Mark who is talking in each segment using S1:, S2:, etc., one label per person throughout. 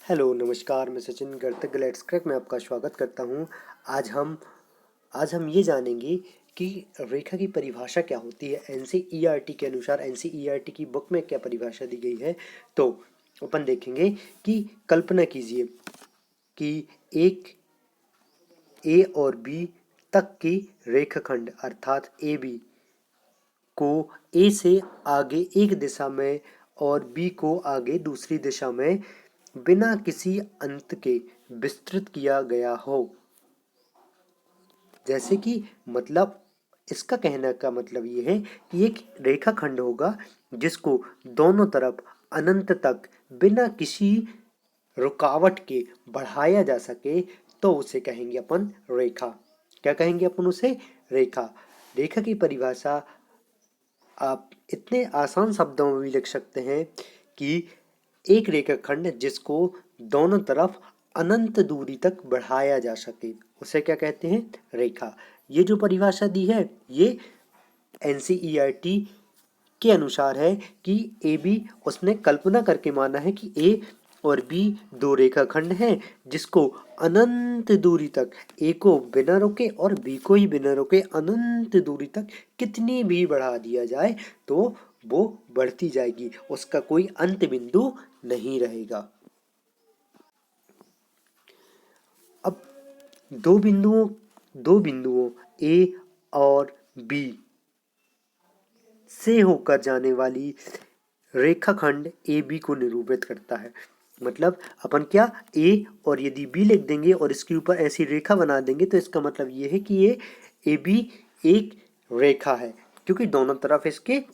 S1: Hello नमस्कार, मैं Sachin गणतज्ञ let's crack में आपका स्वागत करता हूँ। आज हम आज हम ये जानेंगे कि रेखा की परिभाषा क्या होती है। एनसीईआरटी के अनुसार एनसीईआरटी की बुक में क्या परिभाषा दी गई है। तो अपन देखेंगे कि कल्पना कीजिए कि एक ए और बी तक की रेखाखंड अर्थात ए बी को ए से आगे एक दिशा में और बी को आगे दूसरी दिशा में बिना किसी अंत के विस्तृत किया गया हो। जैसे कि मतलब इसका कहने का मतलब ये है कि एक रेखाखंड होगा जिसको दोनों तरफ अनंत तक बिना किसी रुकावट के बढ़ाया जा सके, तो उसे कहेंगे अपन रेखा। क्या कहेंगे अपन उसे? रेखा। रेखा की परिभाषा आप इतने आसान शब्दों में भी लिख सकते हैं कि एक रेखाखंड जिसको दोनों तरफ अनंत दूरी तक बढ़ाया जा सके उसे क्या कहते हैं? रेखा। ये जो परिभाषा दी है ये एनसीईआरटी के अनुसार है कि ए बी उसने कल्पना करके माना है कि ए और बी दो रेखाखंड हैं जिसको अनंत दूरी तक ए को बिना रोके और बी को ही बिना रोके अनंत दूरी तक कितनी भी बढ़ा दिया जाए तो वो बढ़ती जाएगी, उसका कोई अंत बिंदु नहीं रहेगा। अब दो बिंदुओं ए और बी से होकर जाने वाली रेखाखंड ए बी को निरूपित करता है। मतलब अपन क्या ए और यदि बी लिख देंगे और इसके ऊपर ऐसी रेखा बना देंगे तो इसका मतलब ये है कि ये ए बी एक रेखा है, क्योंकि दोनों तरफ इसके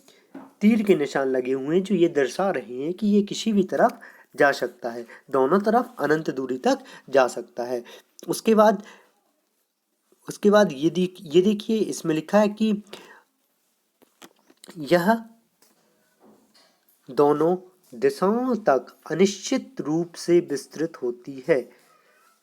S1: तीर के निशान लगे हुए हैं जो ये दर्शा रहे हैं कि ये किसी भी तरफ जा सकता है, दोनों तरफ अनंत दूरी तक जा सकता है। उसके बाद ये देखिए इसमें लिखा है कि यह दोनों दिशाओं तक अनिश्चित रूप से विस्तृत होती है।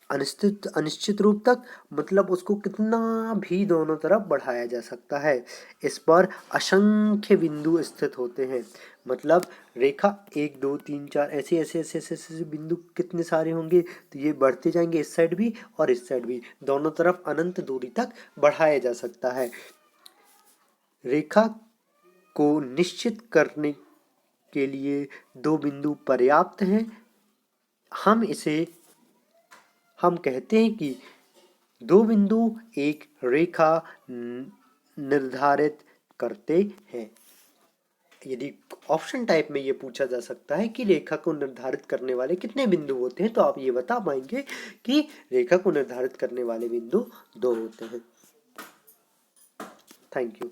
S1: अनिश्चित रूप तक मतलब उसको कितना भी दोनों तरफ बढ़ाया जा सकता है। इस पर असंख्य बिंदु स्थित होते हैं। मतलब रेखा 1 2 3 4 ऐसे ऐसे ऐसे ऐसे ऐसे बिंदु कितने सारे होंगे, तो ये बढ़ते जाएंगे इस साइड भी और इस साइड भी, दोनों तरफ अनंत दूरी तक बढ़ाया जा सकता है। रेखा को निश्चित करने के लिए दो बिंदु पर्याप्त हैं। हम कहते हैं कि दो बिंदु एक रेखा निर्धारित करते हैं। यदि ऑप्शन टाइप में ये पूछा जा सकता है कि रेखा को निर्धारित करने वाले कितने बिंदु होते हैं, तो आप ये बता पाएंगे कि रेखा को निर्धारित करने वाले बिंदु दो होते हैं। Thank you.